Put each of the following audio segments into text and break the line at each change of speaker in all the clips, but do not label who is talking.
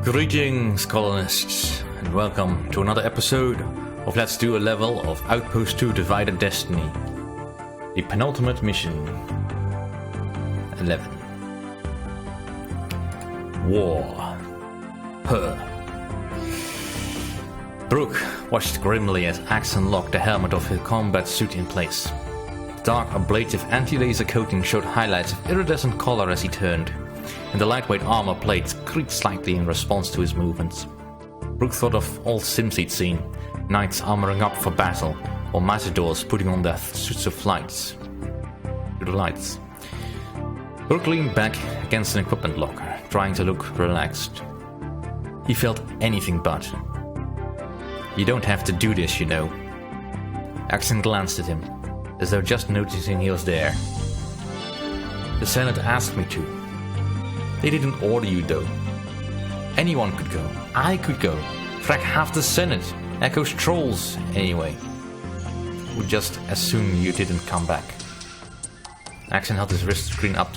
Greetings, Colonists, and welcome to another episode of Let's Do a Level of Outpost 2 Divided Destiny. The penultimate mission. 11. War. Her. Brooke watched grimly as Axon locked the helmet of his combat suit in place. The dark, ablative anti-laser coating showed highlights of iridescent color as he turned, and the lightweight armor plates creaked slightly in response to his movements. Brooke thought of old Sims he'd seen, knights armoring up for battle, or matadors putting on their suits of lights. To the lights. Brooke leaned back against an equipment locker, trying to look relaxed. He felt anything but. You don't have to do this, you know. Axon glanced at him, as though just noticing he was there. The Senate asked me to. They didn't order you, though. Anyone could go. I could go. Frack half the Senate. Echo's trolls, anyway. Would just assume you didn't come back. Axon held his wrist screen up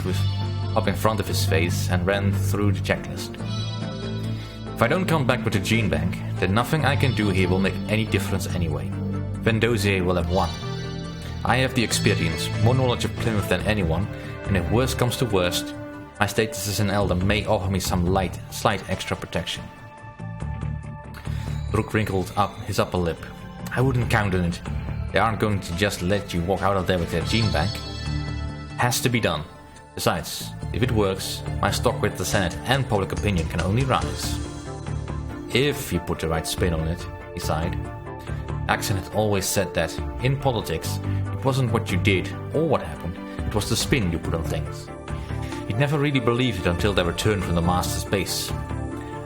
in front of his face and ran through the checklist. If I don't come back with the gene bank, then nothing I can do here will make any difference anyway. Vendozier will have won. I have the experience, more knowledge of Plymouth than anyone, and if worst comes to worst, my status as an elder may offer me some slight extra protection. Brooke wrinkled up his upper lip. I wouldn't count on it. They aren't going to just let you walk out of there with their gene bank. Has to be done. Besides, if it works, my stock with the Senate and public opinion can only rise. If you put the right spin on it, he sighed. Axon had always said that, in politics, it wasn't what you did or what happened, it was the spin you put on things. He'd never really believed it until they returned from the Master's base.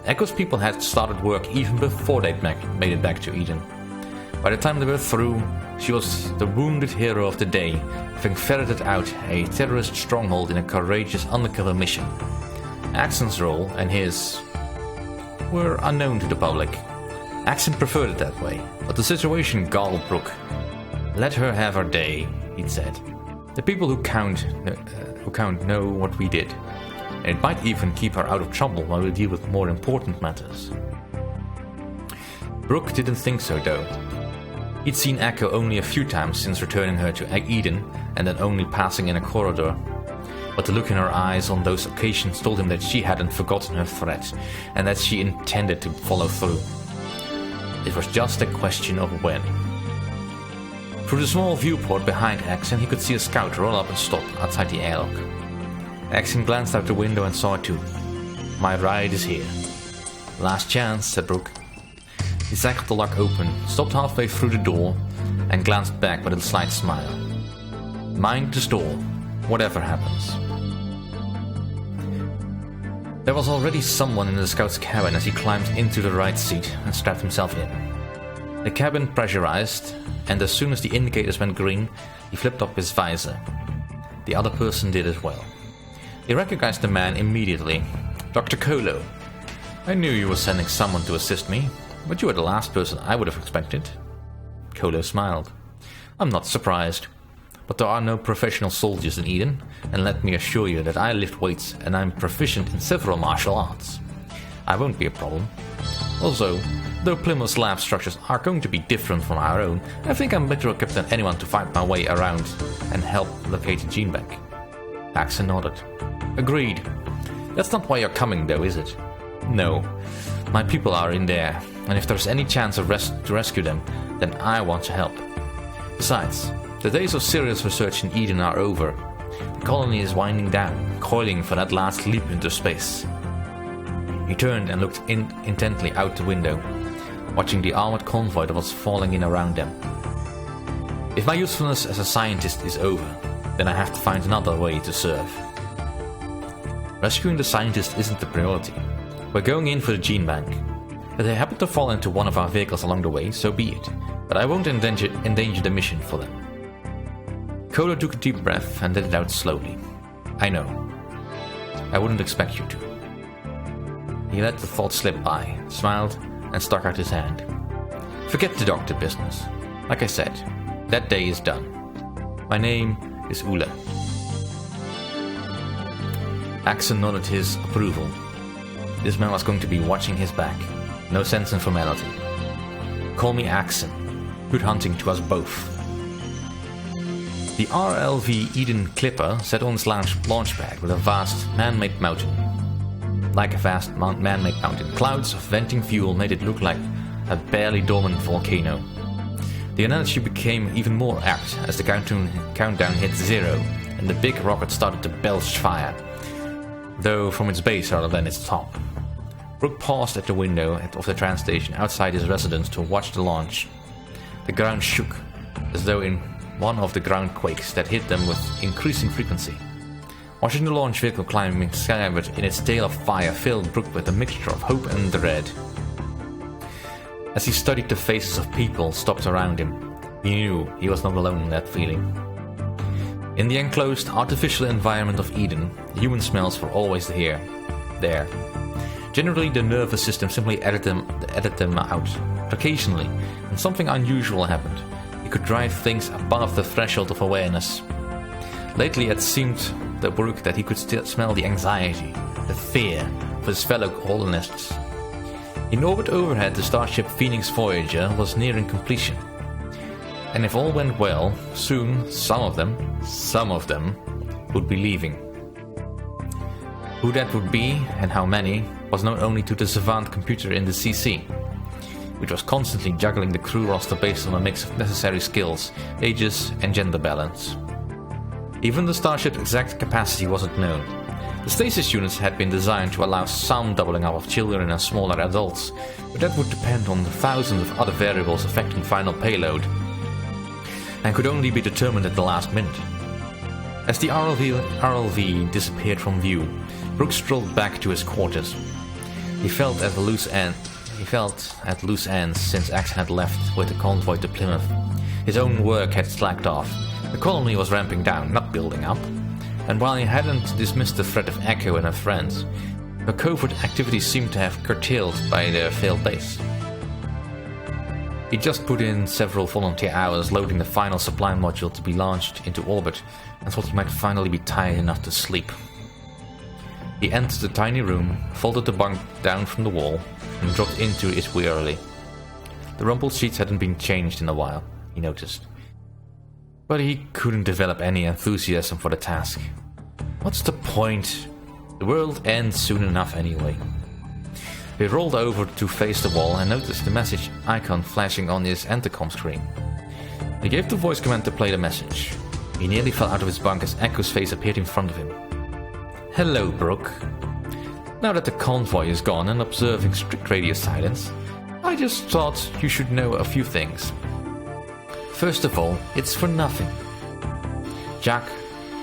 Echo's people had started work even before they'd made it back to Eden. By the time they were through, she was the wounded hero of the day, having ferreted out a terrorist stronghold in a courageous undercover mission. Axon's role and his were unknown to the public. Axon preferred it that way, but the situation galled Brooke. Let her have her day, he'd said. The people who count know what we did, and it might even keep her out of trouble while we deal with more important matters. Brooke didn't think so, though. He'd seen Echo only a few times since returning her to Eden, and then only passing in a corridor. But the look in her eyes on those occasions told him that she hadn't forgotten her threat, and that she intended to follow through. It was just a question of when. Through the small viewport behind Axon, he could see a scout roll up and stop outside the airlock. Axon glanced out the window and saw it too. My ride is here. Last chance, said Brooke. He cycled the lock open, stopped halfway through the door, and glanced back with a slight smile. Mind the stall, whatever happens. There was already someone in the scout's cabin as he climbed into the right seat and strapped himself in. The cabin pressurized, and as soon as the indicators went green, he flipped up his visor. The other person did as well. He recognized the man immediately. Dr. Colo. I knew you were sending someone to assist me, but you were the last person I would have expected. Colo smiled. I'm not surprised. But there are no professional soldiers in Eden, and let me assure you that I lift weights and I'm proficient in several martial arts. I won't be a problem. Also, though Plymouth's lab structures are going to be different from our own, I think I'm better equipped than anyone to find my way around and help locate the gene bank. Axon nodded. Agreed. That's not why you're coming, though, is it? No. My people are in there, and if there's any chance of to rescue them, then I want to help. Besides, the days of serious research in Eden are over. The colony is winding down, coiling for that last leap into space. He turned and looked intently out the window, watching the armored convoy that was falling in around them. If my usefulness as a scientist is over, then I have to find another way to serve. Rescuing the scientist isn't the priority. We're going in for the gene bank. If they happen to fall into one of our vehicles along the way, so be it, but I won't endanger the mission for them. Colo took a deep breath and let it out slowly. I know. I wouldn't expect you to. He let the thought slip by, smiled, and stuck out his hand. Forget the doctor business. Like I said, that day is done. My name is Ula. Axon nodded his approval. This man was going to be watching his back. No sense in formality. Call me Axon. Good hunting to us both. The RLV Eden Clipper sat on its launch pad with a vast man-made mountain. Like a vast man-made mountain, clouds of venting fuel made it look like a barely dormant volcano. The analogy became even more apt as the countdown hit 0 and the big rocket started to belch fire, though from its base rather than its top. Brooke paused at the window of the train station outside his residence to watch the launch. The ground shook, as though in one of the ground quakes that hit them with increasing frequency. Watching the launch vehicle climbing skyward in its tail of fire filled Brooke with a mixture of hope and dread. As he studied the faces of people stopped around him, he knew he was not alone in that feeling. In the enclosed, artificial environment of Eden, human smells were always there. Generally, the nervous system simply edited them out. Occasionally, when something unusual happened, he could drive things above the threshold of awareness. Lately, it seemed to Brooke that he could still smell the anxiety, the fear of his fellow colonists. In orbit overhead, the starship Phoenix Voyager was nearing completion. And if all went well, soon some of them would be leaving. Who that would be and how many was known only to the savant computer in the CC, which was constantly juggling the crew roster based on a mix of necessary skills, ages and gender balance. Even the starship's exact capacity wasn't known. The stasis units had been designed to allow some doubling up of children and smaller adults, but that would depend on the thousands of other variables affecting final payload, and could only be determined at the last minute. As the RLV disappeared from view, Brooks strolled back to his quarters. He felt at loose ends since Axon had left with the convoy to Plymouth. His own work had slacked off. The colony was ramping down, not building up. And while he hadn't dismissed the threat of Echo and her friends, her covert activities seemed to have curtailed by their failed base. He just put in several volunteer hours loading the final supply module to be launched into orbit and thought he might finally be tired enough to sleep. He entered the tiny room, folded the bunk down from the wall, and dropped into it wearily. The rumpled sheets hadn't been changed in a while, he noticed. But he couldn't develop any enthusiasm for the task. What's the point? The world ends soon enough anyway. He rolled over to face the wall and noticed the message icon flashing on his intercom screen. He gave the voice command to play the message. He nearly fell out of his bunk as Echo's face appeared in front of him. Hello, Brooke. Now that the convoy is gone and observing strict radio silence, I just thought you should know a few things. First of all, it's for nothing. Jack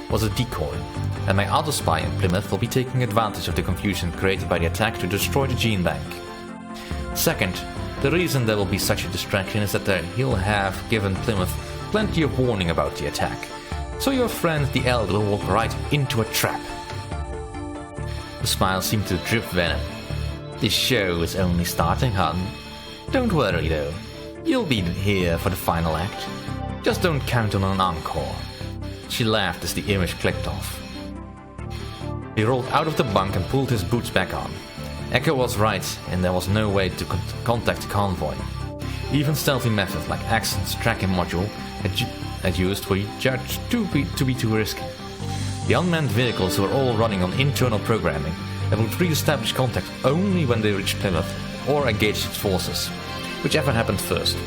was a decoy, and my other spy in Plymouth will be taking advantage of the confusion created by the attack to destroy the gene bank. Second, the reason there will be such a distraction is that he'll have given Plymouth plenty of warning about the attack, so your friend the Elder will walk right into a trap. The smile seemed to drip venom. This show is only starting, hon. Don't worry though, you'll be here for the final act. Just don't count on an encore. She laughed as the image clicked off. He rolled out of the bunk and pulled his boots back on. Echo was right, and there was no way to contact the convoy. Even stealthy methods like Axon's tracking module had used were judged to be too risky. The unmanned vehicles were all running on internal programming and would re-establish contact only when they reached Plymouth or engaged its forces, whichever happened first.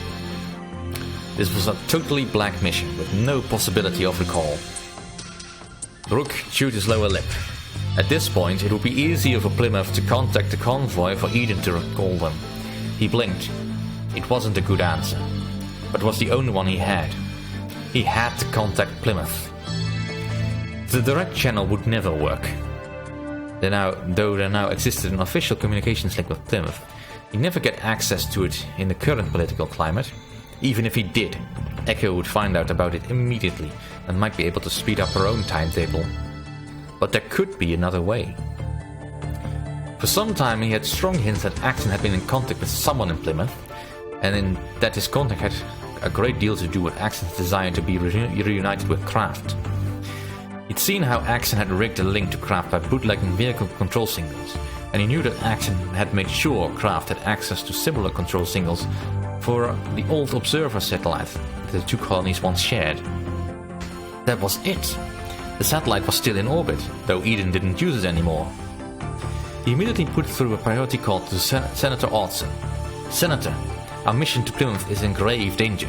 This was a totally black mission with no possibility of recall. Brooke chewed his lower lip. At this point, it would be easier for Plymouth to contact the convoy for Eden to recall them. He blinked. It wasn't a good answer, but was the only one he had. He had to contact Plymouth. The direct channel would never work. Though there now existed an official communications link with Plymouth, he'd never get access to it in the current political climate. Even if he did, Echo would find out about it immediately and might be able to speed up her own timetable. But there could be another way. For some time he had strong hints that Axon had been in contact with someone in Plymouth, and that his contact had a great deal to do with Axon's desire to be reunited with Kraft. He'd seen how Axon had rigged a link to Kraft by bootlegging vehicle control signals, and he knew that Axon had made sure Kraft had access to similar control signals for the old observer satellite that the two colonies once shared. That was it. The satellite was still in orbit, though Eden didn't use it anymore. He immediately put through a priority call to Senator Odson. Senator, our mission to Plymouth is in grave danger.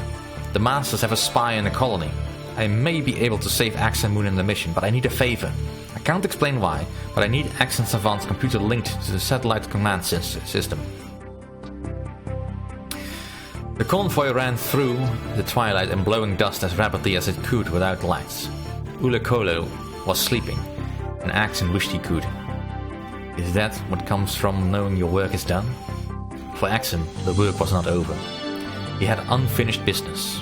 The Masters have a spy in the colony. I may be able to save Axon Moon in the mission, but I need a favor. I can't explain why, but I need Axon Savant's computer linked to the satellite command system. The convoy ran through the twilight and blowing dust as rapidly as it could without lights. Ule Kolo was sleeping, and Axon wished he could. Is that what comes from knowing your work is done? For Axon, the work was not over. He had unfinished business.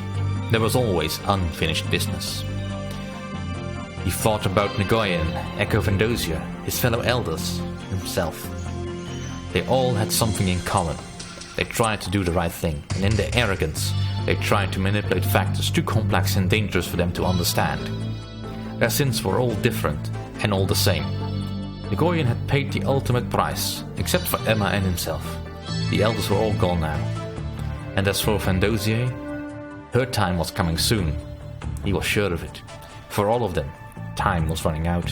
There was always unfinished business. He thought about Nguyen, Echo Vendosia, his fellow elders, himself. They all had something in common. They tried to do the right thing, and in their arrogance, they tried to manipulate factors too complex and dangerous for them to understand. Their sins were all different, and all the same. Nguyen had paid the ultimate price, except for Emma and himself. The elders were all gone now. And as for Vendosia, her time was coming soon. He was sure of it. For all of them, time was running out.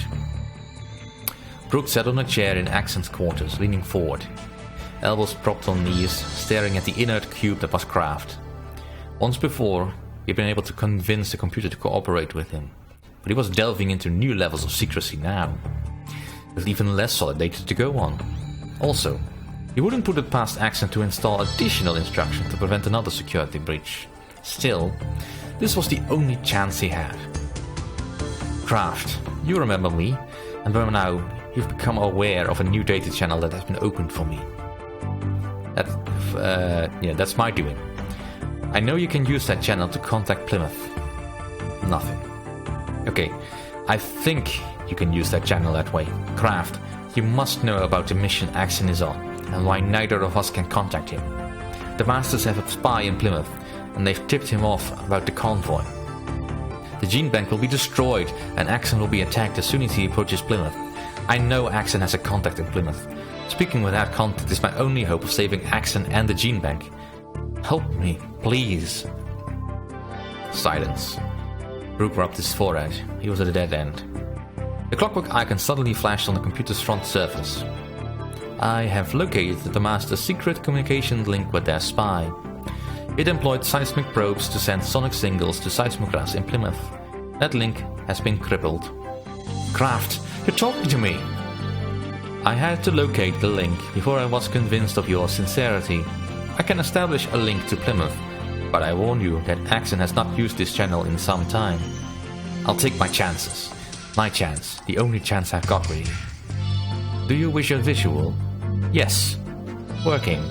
Brooke sat on a chair in Axon's quarters, leaning forward, elbows propped on knees, staring at the inert cube that was Kraft. Once before, he had been able to convince the computer to cooperate with him, but he was delving into new levels of secrecy now, with even less solid data to go on. Also, he wouldn't put it past Axon to install additional instruction to prevent another security breach. Still, this was the only chance he had. Kraft, you remember me, and by now you've become aware of a new data channel that has been opened for me. That's my doing. I know you can use that channel to contact Plymouth. Nothing. Okay, I think you can use that channel that way. Kraft, you must know about the mission Axon is on, and why neither of us can contact him. The Masters have a spy in Plymouth, and they've tipped him off about the convoy. The gene bank will be destroyed, and Axon will be attacked as soon as he approaches Plymouth. I know Axon has a contact in Plymouth. Speaking without contact is my only hope of saving Axon and the gene bank. Help me, please. Silence. Brooke rubbed his forehead. He was at a dead end. The clockwork icon suddenly flashed on the computer's front surface. I have located the Master's secret communication link with their spy. It employed seismic probes to send sonic signals to seismographs in Plymouth. That link has been crippled. Kraft, you're talking to me! I had to locate the link before I was convinced of your sincerity. I can establish a link to Plymouth, but I warn you that Axon has not used this channel in some time. I'll take my chances. My chance, the only chance I've got really. Do you wish a visual? Yes. Working.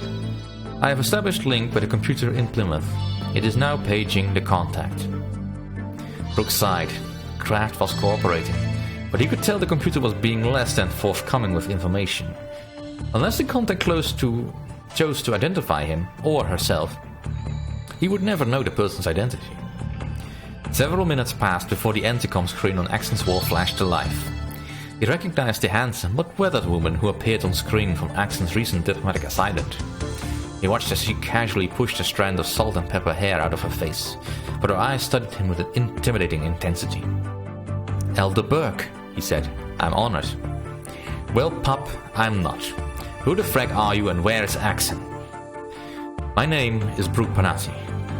I have established link with a computer in Plymouth. It is now paging the contact. Brooke sighed. Kraft was cooperating, but he could tell the computer was being less than forthcoming with information. Unless the contact chose to identify him, or herself, he would never know the person's identity. Several minutes passed before the intercom screen on Axon's wall flashed to life. He recognized the handsome but weathered woman who appeared on screen from Axon's recent diplomatic assignment. He watched as she casually pushed a strand of salt and pepper hair out of her face, but her eyes studied him with an intimidating intensity. Elder Burke, he said. I'm honored. Well, pup, I'm not. Who the frack are you and where is Axon? My name is Brooke Panati.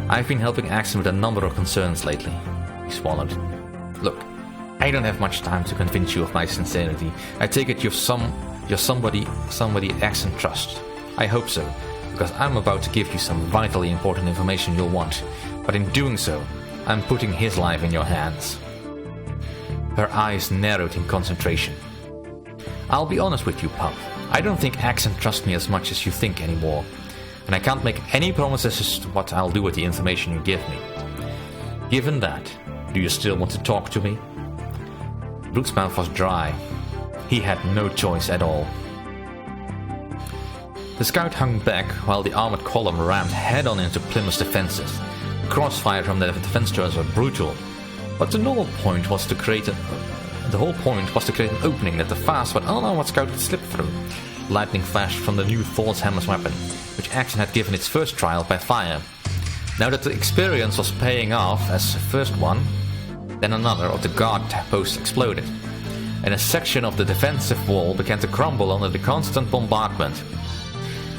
I've been helping Axon with a number of concerns lately. He swallowed. Look, I don't have much time to convince you of my sincerity. I take it you're somebody Axon trusts. I hope so, because I'm about to give you some vitally important information you'll want. But in doing so, I'm putting his life in your hands. Her eyes narrowed in concentration. I'll be honest with you, pup. I don't think Axon trusts me as much as you think anymore. And I can't make any promises as to what I'll do with the information you give me. Given that, do you still want to talk to me? Brooke's mouth was dry. He had no choice at all. The scout hung back while the armored column rammed head-on into Plymouth's defenses. The crossfire from the defense turrets were brutal, but the whole point was to create an opening that the fast but unarmored scout could slip through. lightning flashed from the new Thor's Hammer's weapon, which Axon had given its first trial by fire. Now that the experience was paying off as the first one, then another of the guard posts exploded, and a section of the defensive wall began to crumble under the constant bombardment.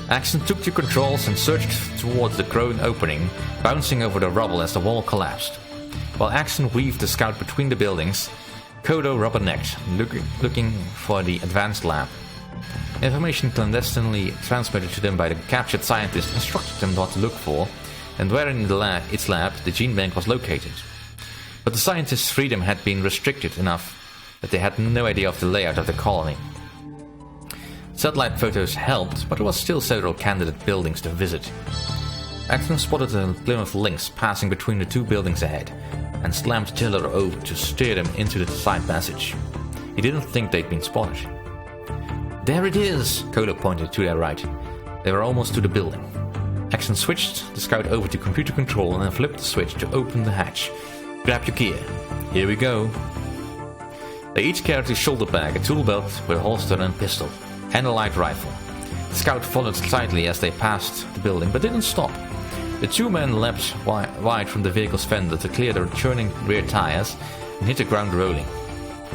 Axon took the controls and surged towards the growing opening, bouncing over the rubble as the wall collapsed. While Axon weaved the scout between the buildings, Kodo rubbernecked, looking for the advanced lab. Information clandestinely transmitted to them by the captured scientist instructed them what to look for, and where in its lab the gene bank was located. But the scientists' freedom had been restricted enough that they had no idea of the layout of the colony. Satellite photos helped, but there was still several candidate buildings to visit. Axon spotted the Plymouth Lynx passing between the two buildings ahead, and slammed the tiller over to steer them into the side passage. He didn't think they'd been spotted. "There it is!" Kodo pointed to their right. They were almost to the building. Axon switched the scout over to computer control and then flipped the switch to open the hatch. "Grab your gear. Here we go." They each carried a shoulder bag, a tool belt with a holster and pistol, and a light rifle. The scout followed slightly as they passed the building, but didn't stop. The two men leapt wide from the vehicle's fender to clear their churning rear tires and hit the ground rolling.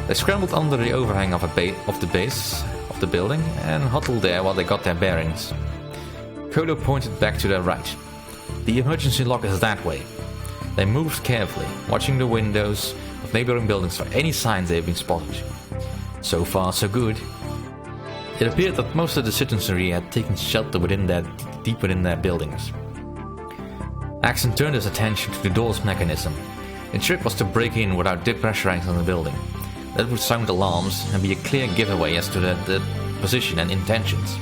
They scrambled under the overhang of the base of the building and huddled there while they got their bearings. Kodo pointed back to their right. "The emergency lock is that way." They moved carefully, watching the windows of neighboring buildings for any signs they had been spotted. So far, so good. It appeared that most of the citizenry had taken shelter deep within their buildings. Axon turned his attention to the door's mechanism. Its trick was to break in without depressurizing the building. That would sound alarms and be a clear giveaway as to the position and intentions.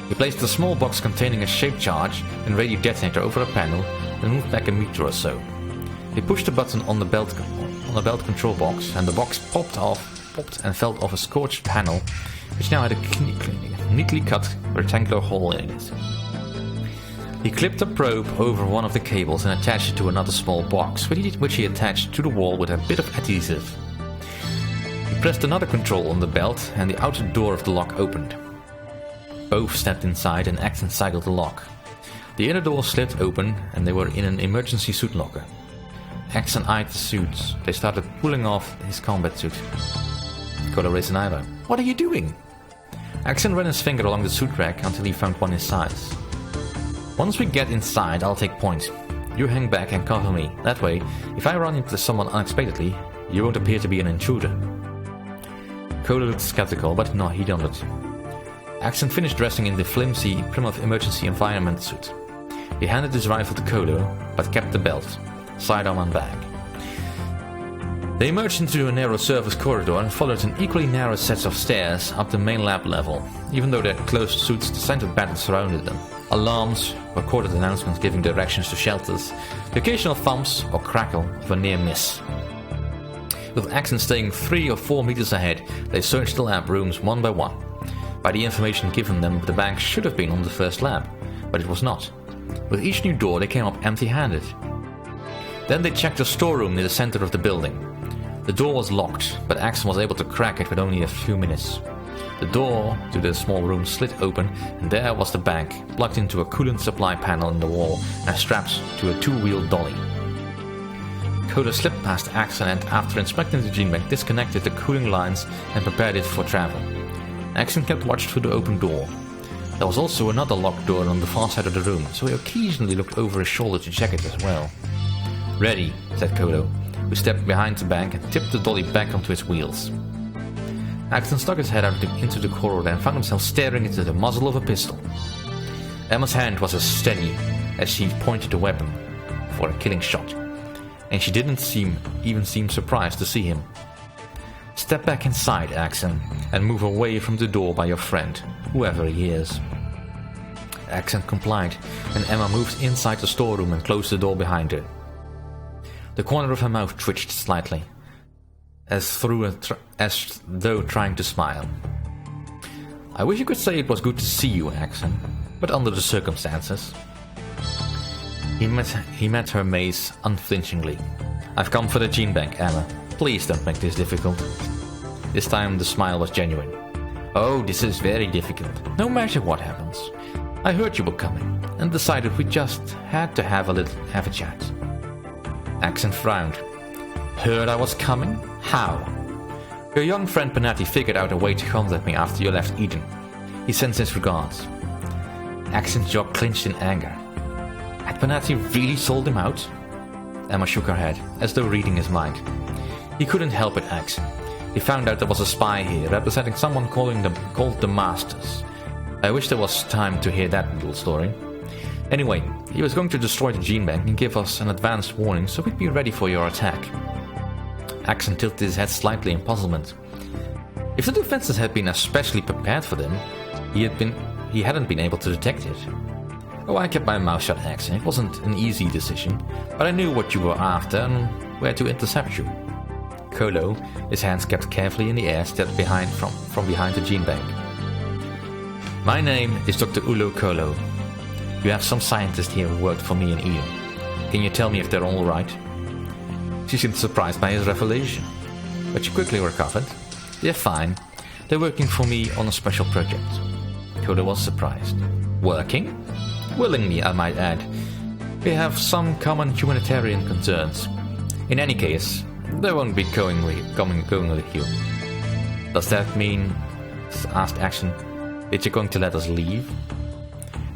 He placed a small box containing a shaped charge and radio detonator over a panel and moved back a meter or so. He pushed a button on the belt control box, and the box popped and fell off a scorched panel, which now had a neatly cut rectangular hole in it. He clipped a probe over one of the cables and attached it to another small box, which he attached to the wall with a bit of adhesive. He pressed another control on the belt, and the outer door of the lock opened. Both stepped inside and Axon cycled the lock. The inner door slid open, and they were in an emergency suit locker. Axon eyed the suits. They started pulling off his combat suit. Kodo raised an eyebrow. "What are you doing?" Axon ran his finger along the suit rack until he found one his size. "Once we get inside, I'll take point. You hang back and cover me. That way, if I run into someone unexpectedly, you won't appear to be an intruder." Kodo looked skeptical, but no, he nodded. Axon finished dressing in the flimsy Plymouth emergency environment suit. He handed his rifle to Kodo, but kept the belt, sidearm and bag. They emerged into a narrow surface corridor and followed an equally narrow set of stairs up the main lab level. Even though their closed suits, the scent of battle surrounded them. Alarms, recorded announcements giving directions to shelters, the occasional thumps or crackle of a near miss. With Axon staying 3 or 4 meters ahead, they searched the lab rooms one by one. By the information given them, the bank should have been on the first lab, but it was not. With each new door, they came up empty-handed. Then they checked the storeroom near the center of the building. The door was locked, but Axon was able to crack it with only a few minutes. The door to the small room slid open, and there was the bank, plugged into a coolant supply panel in the wall and strapped to a 2-wheeled dolly. Kodo slipped past Axon and, after inspecting the gene bank, disconnected the cooling lines and prepared it for travel. Axon kept watch through the open door. There was also another locked door on the far side of the room, so he occasionally looked over his shoulder to check it as well. "Ready," said Kodo, who stepped behind the bank and tipped the dolly back onto its wheels. Axon stuck his head out into the corridor and found himself staring into the muzzle of a pistol. Emma's hand was as steady as she pointed the weapon for a killing shot, and she didn't even seem surprised to see him. "Step back inside, Axon, and move away from the door by your friend, whoever he is." Axon complied, and Emma moved inside the storeroom and closed the door behind her. The corner of her mouth twitched slightly, as though trying to smile. "I wish you could say it was good to see you, Axon, but under the circumstances." He met her maze unflinchingly. "I've come for the gene bank, Emma. Please don't make this difficult." This time the smile was genuine. Oh, this is very difficult. No matter what happens. I heard you were coming, and decided we just had to have a chat. Axon frowned. Heard I was coming? How? Your young friend Panatti figured out a way to contact me after you left Eden. He sends his regards. Axon's jaw clenched in anger. Had Panatti really sold him out? Emma shook her head, as though reading his mind. He couldn't help it, Axon. He found out there was a spy here, representing someone called the Masters. I wish there was time to hear that little story. Anyway, he was going to destroy the gene bank and give us an advance warning so we'd be ready for your attack. Axon tilted his head slightly in puzzlement. If the defenses had been especially prepared for them, he hadn't been able to detect it. Oh, I kept my mouth shut, Axon. It wasn't an easy decision, but I knew what you were after and where to intercept you. Kolo, his hands kept carefully in the air, stepped from behind the gene bank. My name is Dr. Ulo Kolo. You have some scientists here who worked for me in Eden. Can you tell me if they're all right? She seemed surprised by his revelation, but she quickly recovered. They're fine. They're working for me on a special project. Kolo was surprised. Working? Willingly, I might add. We have some common humanitarian concerns. In any case, they won't be going with you. Does that mean, asked Action, that you're going to let us leave?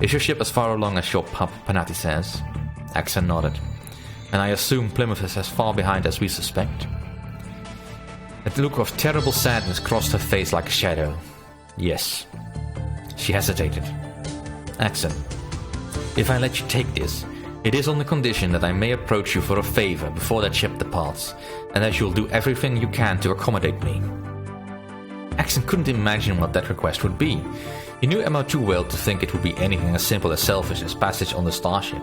Is your ship as far along as your pup, Panatti says? Action nodded. And I assume Plymouth is as far behind as we suspect? A look of terrible sadness crossed her face like a shadow. Yes. She hesitated. Axon, if I let you take this, it is on the condition that I may approach you for a favor before that ship departs, and that you'll do everything you can to accommodate me. Axon couldn't imagine what that request would be. He knew Emma too well to think it would be anything as simple as selfish as passage on the starship.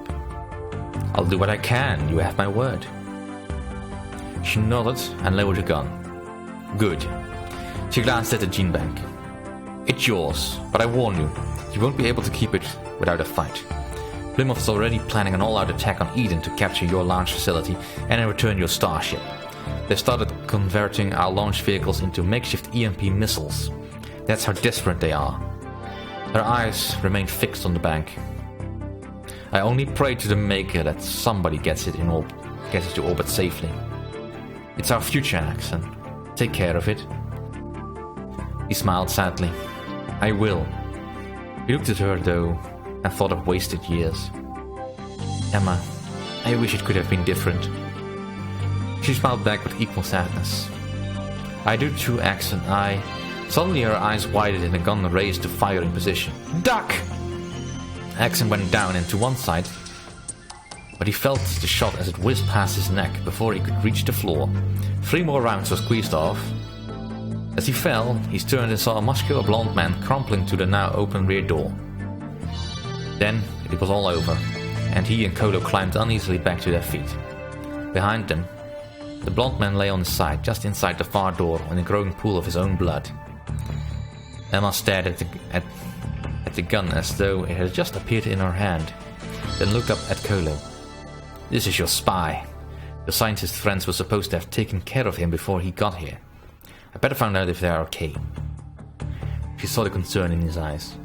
I'll do what I can, you have my word. She nodded and lowered her gun. Good. She glanced at the gene bank. It's yours, but I warn you, you won't be able to keep it without a fight. Plymouth's already planning an all-out attack on Eden to capture your launch facility and in return your starship. They've started converting our launch vehicles into makeshift EMP missiles. That's how desperate they are. Her eyes remained fixed on the bank. I only pray to the Maker that somebody gets it to orbit safely. It's our future, Axon. Take care of it. He smiled sadly. I will. He looked at her, though, and thought of wasted years. Emma, I wish it could have been different. She smiled back with equal sadness. I do too, Axon. Suddenly her eyes widened and the gun raised to firing position. Duck! Axon went down and to one side, but he felt the shot as it whizzed past his neck before he could reach the floor. 3 more rounds were squeezed off. As he fell, he turned and saw a muscular blond man crumpling to the now open rear door. Then it was all over, and he and Kolo climbed uneasily back to their feet. Behind them, the blond man lay on his side, just inside the far door, in a growing pool of his own blood. Emma stared at the gun as though it had just appeared in her hand, then looked up at Kolo. This is your spy. The scientist friends were supposed to have taken care of him before he got here. I better find out if they are okay. She saw the concern in his eyes.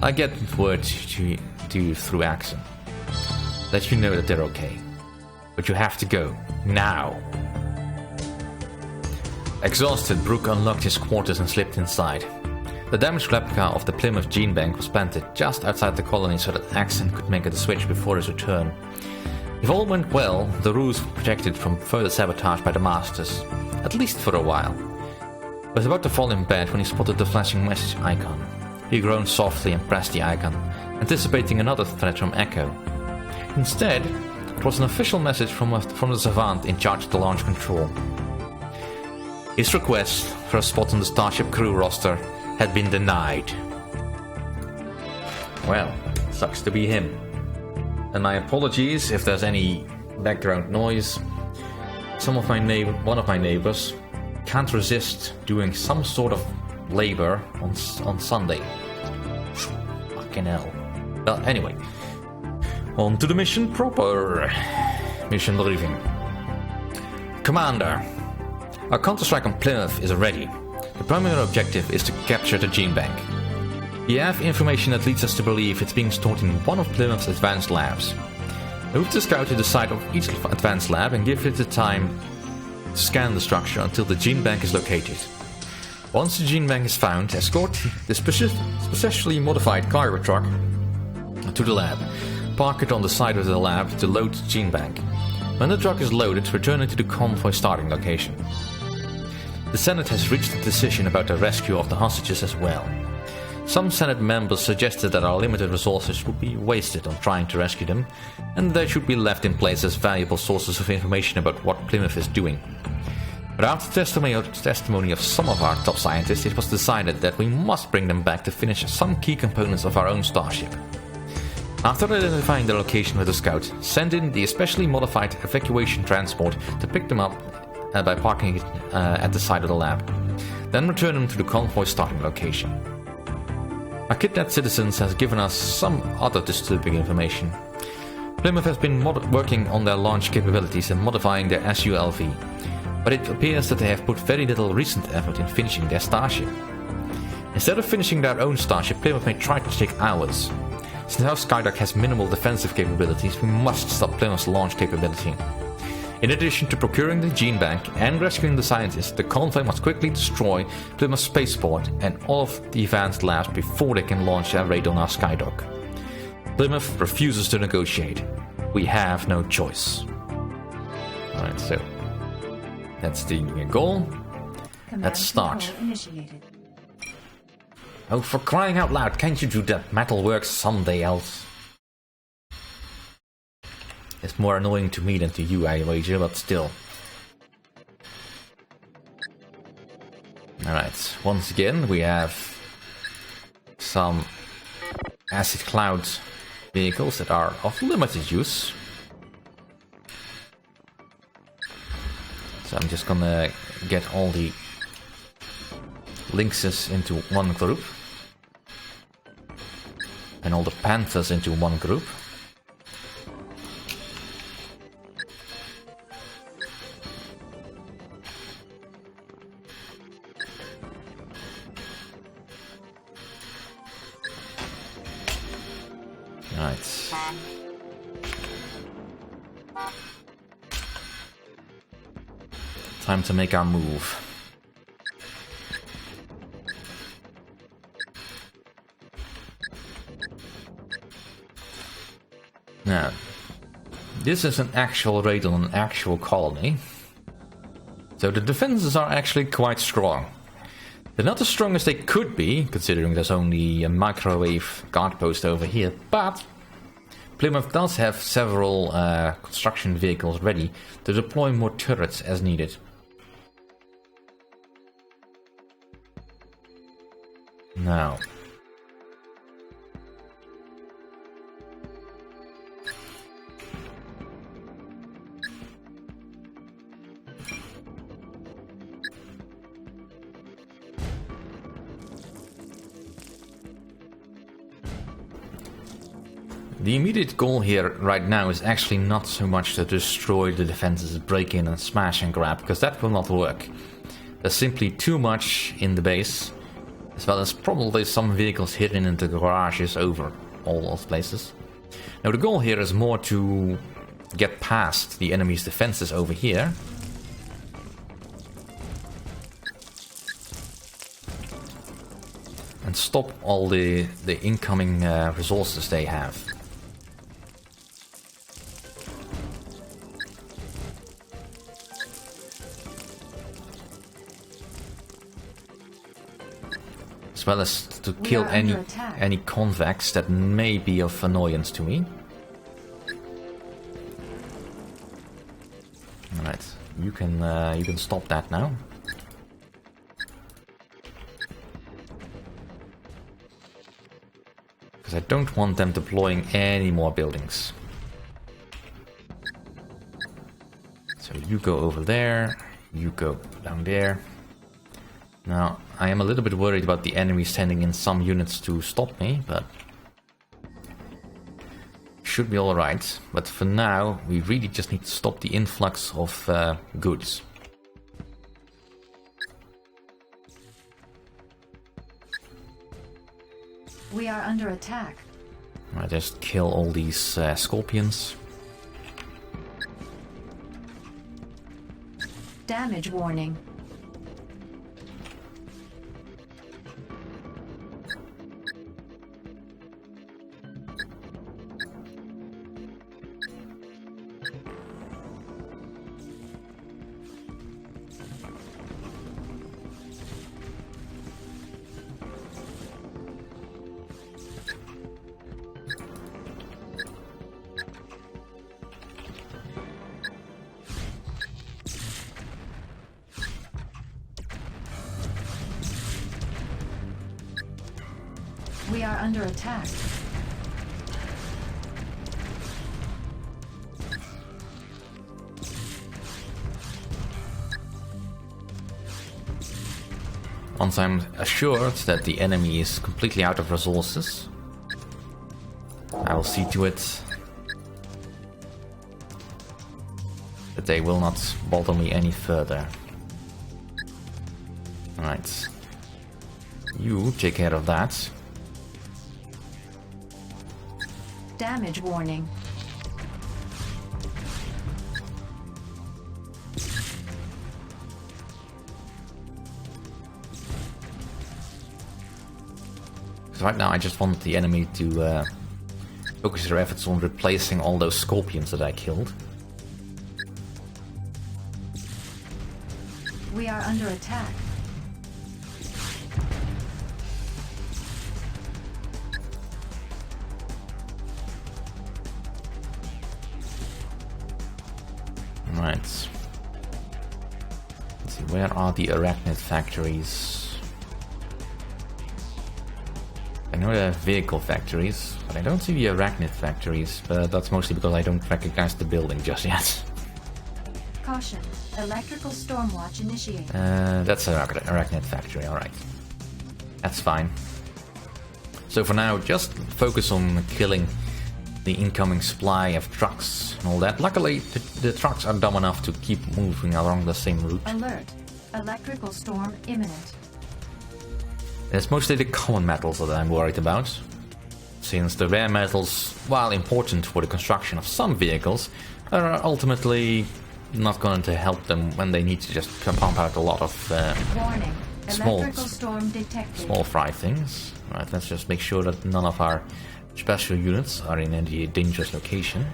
I get word to you through Axon. Let you know that they're okay. But you have to go. Now! Exhausted, Brooke unlocked his quarters and slipped inside. The damaged replica of the Plymouth gene bank was planted just outside the colony so that Axon could make the switch before his return. If all went well, the ruse was protected from further sabotage by the Masters, at least for a while. He was about to fall in bed when he spotted the flashing message icon. He groaned softly and pressed the icon, anticipating another threat from Echo. Instead, it was an official message from the Savant in charge of the launch control. His request for a spot on the Starship crew roster had been denied. Well, sucks to be him. And my apologies if there's any background noise. One of my neighbors can't resist doing some sort of labor on Sunday. Fucking hell. Well, anyway, on to the mission proper. Mission briefing. Commander, our counter-strike on Plymouth is ready. The The primary objective is to capture the gene bank. We have information that leads us to believe it's being stored in one of Plymouth's advanced labs. Move the scout to the site of each advanced lab and give it the time to scan the structure until the gene bank is located. Once the gene bank is found, escort the specially modified cargo truck to the lab. Park it on the side of the lab to load the gene bank. When the truck is loaded, return it to the convoy starting location. The Senate has reached a decision about the rescue of the hostages as well. Some Senate members suggested that our limited resources would be wasted on trying to rescue them, and they should be left in place as valuable sources of information about what Plymouth is doing. But after testimony of some of our top scientists, it was decided that we must bring them back to finish some key components of our own starship. After identifying the location with the scout, send in the especially modified evacuation transport to pick them up by parking it at the side of the lab. Then return them to the convoy starting location. Our kidnapped citizens has given us some other disturbing information. Plymouth has been working on their launch capabilities and modifying their SULV, but it appears that they have put very little recent effort in finishing their starship. Instead of finishing their own starship, Plymouth may try to take ours. Since our Skydock has minimal defensive capabilities, we must stop Plymouth's launch capability. In addition to procuring the gene bank and rescuing the scientists, the convoy must quickly destroy Plymouth spaceport and all of the advanced labs before they can launch their raid on our Skydock. Plymouth refuses to negotiate. We have no choice. Alright, so that's the goal. Let's start. Oh, for crying out loud, can't you do that metalwork someday else? It's more annoying to me than to you, I wager, but still. Alright, once again we have some acid cloud vehicles that are of limited use. So I'm just gonna get all the Lynxes into one group. And all the Panthers into one group. Right. Time to make our move. Now, this is an actual raid on an actual colony. So the defenses are actually quite strong. They're not as strong as they could be, considering there's only a microwave guard post over here, but Plymouth does have several construction vehicles ready to deploy more turrets as needed. Now, the immediate goal here right now is actually not so much to destroy the defenses, break in and smash and grab, because that will not work. There's simply too much in the base, as well as probably some vehicles hidden in the garages over all those places. Now the goal here is more to get past the enemy's defenses over here. And stop all the incoming resources they have. As well as to kill any convex that may be of annoyance to me. Alright, you can stop that now. Because I don't want them deploying any more buildings. So you go over there, you go down there. Now, I am a little bit worried about the enemy sending in some units to stop me, but should be alright. But for now, we really just need to stop the influx of goods.
We are under attack.
I just kill all these scorpions.
Damage warning. We are under attack.
Once I'm assured that the enemy is completely out of resources, I will see to it that they will not bother me any further. Alright. You take care of that.
Damage warning.
So right now I just want the enemy to focus their efforts on replacing all those scorpions that I killed.
We are under attack.
Right. Let's see, where are the arachnid factories? I know there are vehicle factories, but I don't see the arachnid factories, but that's mostly because I don't recognize the building just yet.
Caution. Electrical stormwatch initiated.
That's an arachnid factory, alright. That's fine. So for now, just focus on killing the incoming supply of trucks and all that. Luckily, the trucks are dumb enough to keep moving along the same route.
Alert. Electrical storm imminent.
It's mostly the common metals that I'm worried about, since the rare metals, while important for the construction of some vehicles, are ultimately not going to help them when they need to just pump out a lot of
Warning. Electrical storm detected.
small fry things. Right, let's just make sure that none of our special units are in any dangerous location.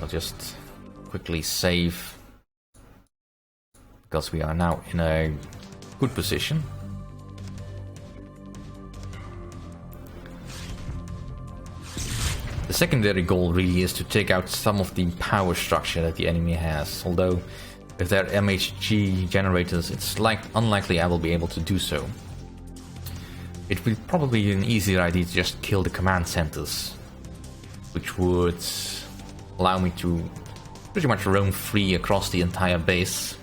I'll just quickly save, because we are now in a good position. The secondary goal really is to take out some of the power structure that the enemy has, although if they're MHG generators, it's unlikely I will be able to do so. It would probably be an easier idea to just kill the command centers, which would allow me to pretty much roam free across the entire base.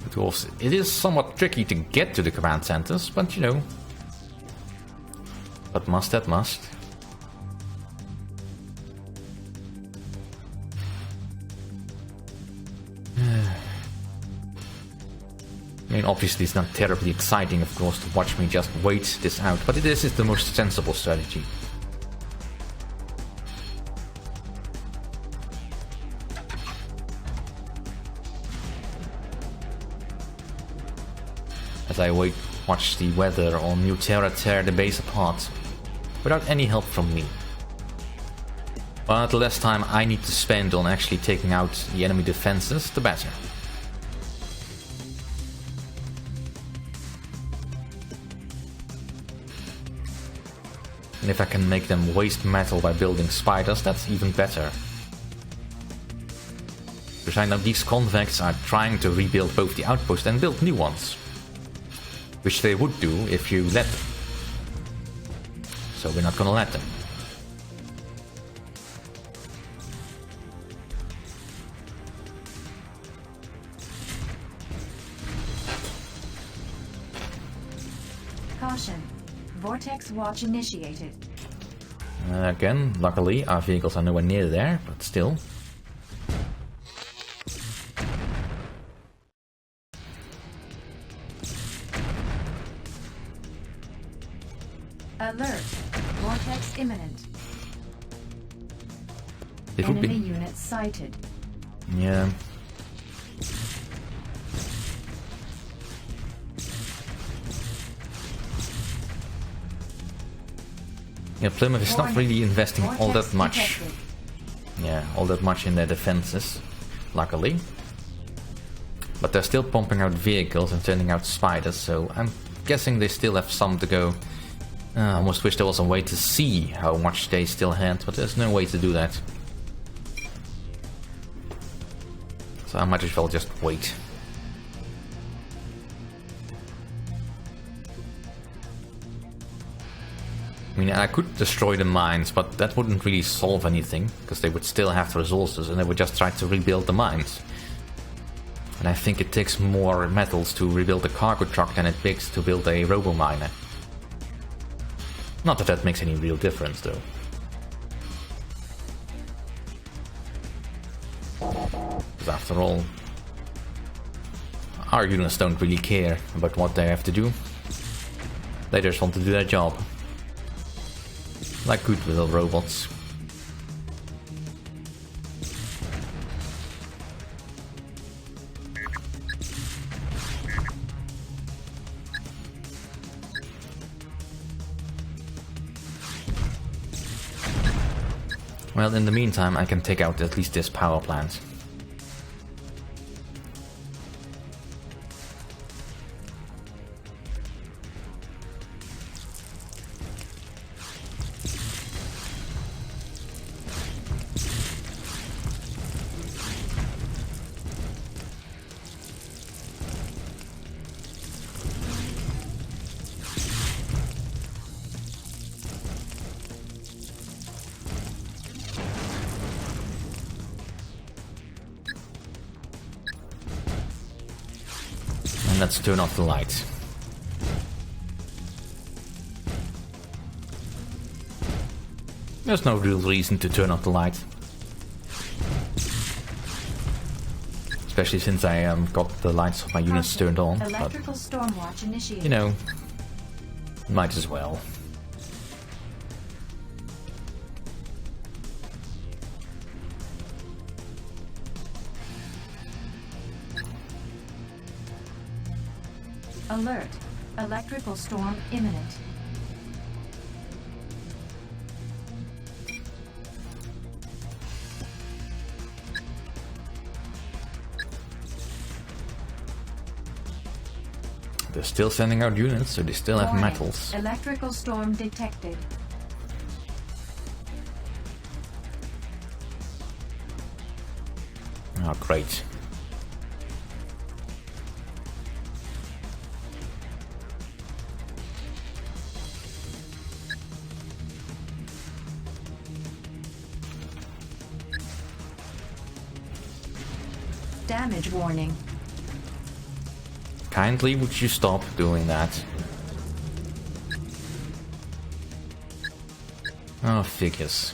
Because it is somewhat tricky to get to the command centers, but you know, but must that must. I mean, obviously it's not terribly exciting, of course, to watch me just wait this out, but this is the most sensible strategy. As I watch the weather on New Terra tear the base apart, without any help from me. But the less time I need to spend on actually taking out the enemy defenses, the better. And if I can make them waste metal by building spiders, that's even better. Because I know these convicts are trying to rebuild both the outpost and build new ones. Which they would do if you let them. So we're not gonna let them.
Caution. Vortex watch initiated.
Again, luckily our vehicles are nowhere near there, but still.
Alert. Vortex imminent.
It would
Enemy
be...
unit sighted.
Yeah. Yeah, Plymouth is not really investing all that much. Yeah, all that much in their defenses, luckily. But they're still pumping out vehicles and sending out spiders, so I'm guessing they still have some to go. I almost wish there was a way to see how much they still had, but there's no way to do that. So I might as well just wait. I mean, I could destroy the mines, but that wouldn't really solve anything, because they would still have the resources and they would just try to rebuild the mines. And I think it takes more metals to rebuild a cargo truck than it takes to build a robo-miner. Not that that makes any real difference, though. Because after all, our units don't really care about what they have to do. They just want to do their job. Like good little robots. Well, in the meantime, I can take out at least this power plant. And let's turn off the lights. There's no real reason to turn off the light. Especially since I got the lights of my units turned on.
Electrical stormwatch initiated.
You know, might as well.
Alert. Electrical storm imminent.
They're still sending out units, so they still have
Warning.
metals.
Electrical storm detected.
Oh, great.
Damage warning.
Kindly would you stop doing that? Oh, figures.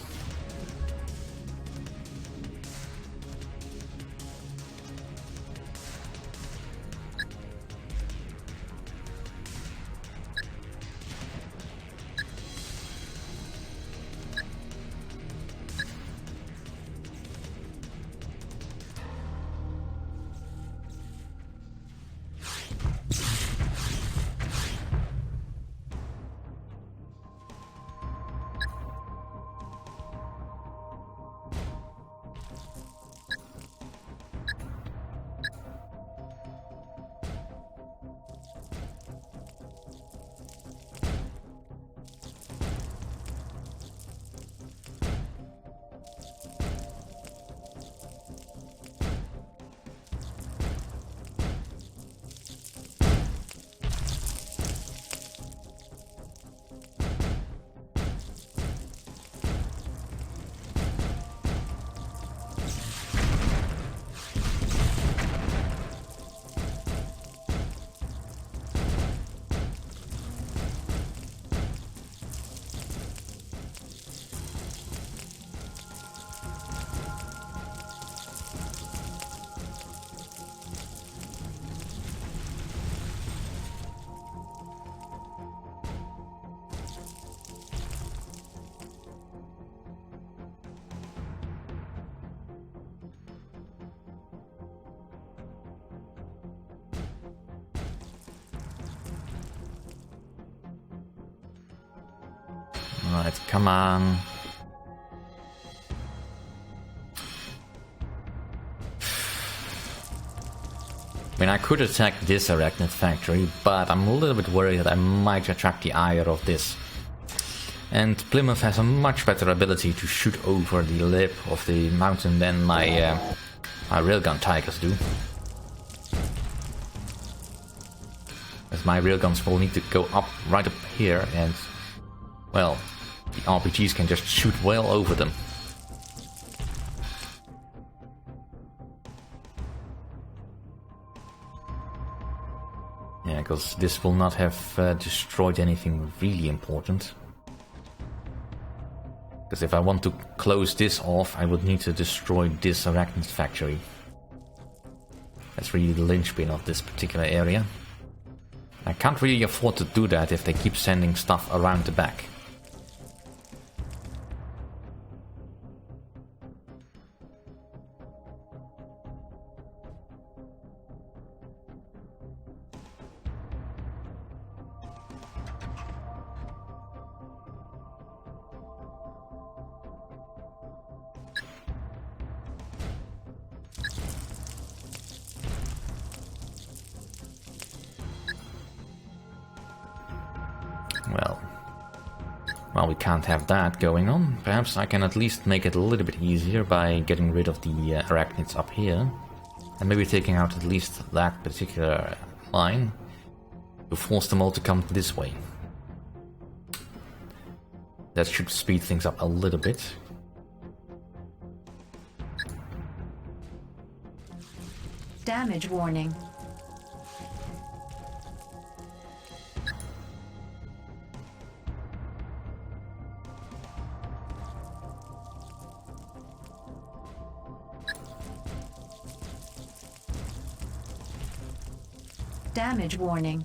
Alright, come on. I mean, I could attack this arachnid factory, but I'm a little bit worried that I might attract the ire of this. And Plymouth has a much better ability to shoot over the lip of the mountain than my railgun tigers do. As my railguns will need to go up right up here, and well, the RPGs can just shoot well over them. Yeah, because this will not have destroyed anything really important. Because if I want to close this off, I would need to destroy this arachnid factory. That's really the linchpin of this particular area. I can't really afford to do that if they keep sending stuff around the back. Well, we can't have that going on. Perhaps I can at least make it a little bit easier by getting rid of the arachnids up here. And maybe taking out at least that particular line to force them all to come this way. That should speed things up a little bit.
Damage warning. Damage warning.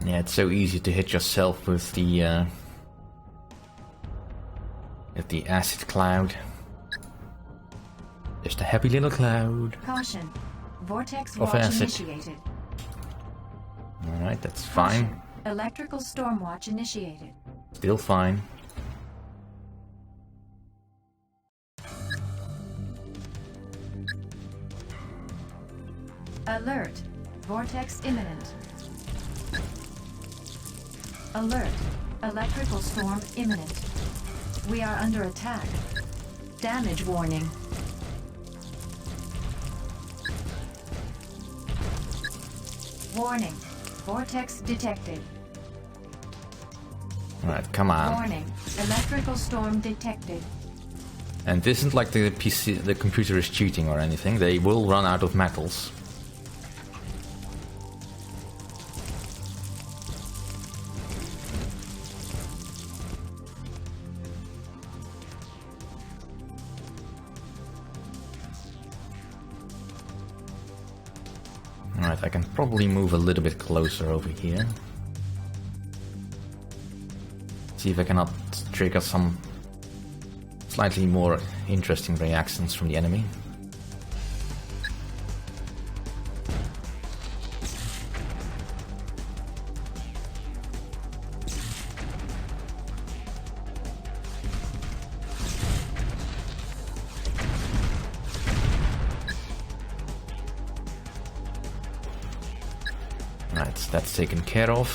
Yeah, it's so easy to hit yourself with the acid cloud. Just a happy little cloud.
Caution. Vortex
Of
watch
acid.
initiated.
Alright, that's
Caution.
fine.
Electrical storm watch initiated.
Still fine.
Alert. Vortex imminent. Alert. Electrical storm imminent. We are under attack. Damage warning. Warning. Vortex detected.
Alright, come on.
Warning. Electrical storm detected.
And this isn't like the PC, the computer is cheating or anything. They will run out of metals. Alright, I can probably move a little bit closer over here. See if I cannot trigger some slightly more interesting reactions from the enemy. Right, that's taken care of.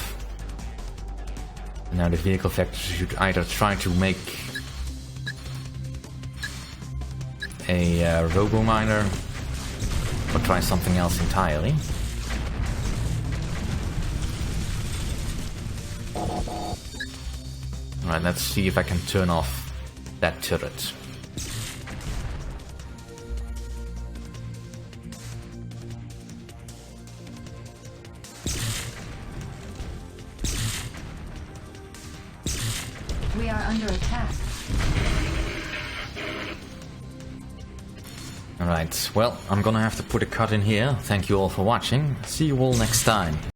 Now the vehicle vectors should either try to make a robo-miner or try something else entirely. Alright, let's see if I can turn off that turret.
We are under attack.
Alright, well, I'm gonna have to put a cut in here. Thank you all for watching. See you all next time.